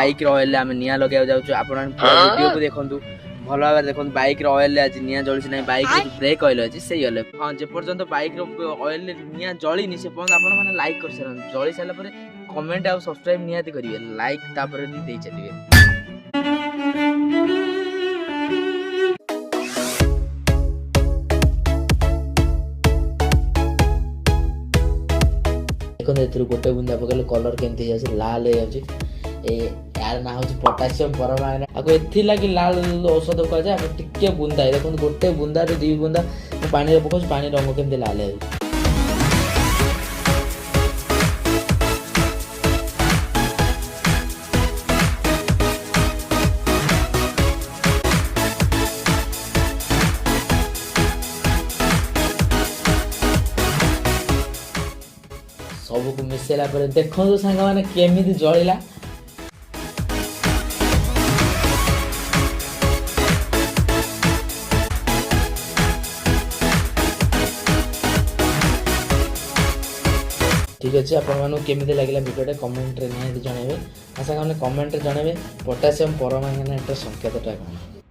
Bike oil आम निया लगे जाऊँ आप वीडियो को देखूँ भल भाव देखो बाइक ऑयल आज निया जली ना बाइक ब्रेक ऑयल अच्छी से ऑयल हाँ जेपर्यंत बाइक ऑयल निया जलिनी से पर्यंत आप लाइक कर सारे जली सारापर कमेंट आउ सब्सक्राइब निहाती करेंगे लाइक तापर दे चलिए। देखो गोटे बुंदा पकड़े कलर केमती जाए लाल हो जाए यार ना हूँ पोटासियम परमांगनेट आपको एथि लगी लाल औषध कहुए आप टिके बुंदा देखो गोटे बुंदा रू 2 बुंदा पानी पकाऊँ पानी रंग केमती लाल हो सबको मिसेला पर देखो सांग मैंने केमी जलिला ठीक अच्छे आपमि लगे भिडियो कमेंट निहाती जनइबे सांग मैंने कमेंट जनइबे पोटासियम परमांगनेट संकेतटा कौन।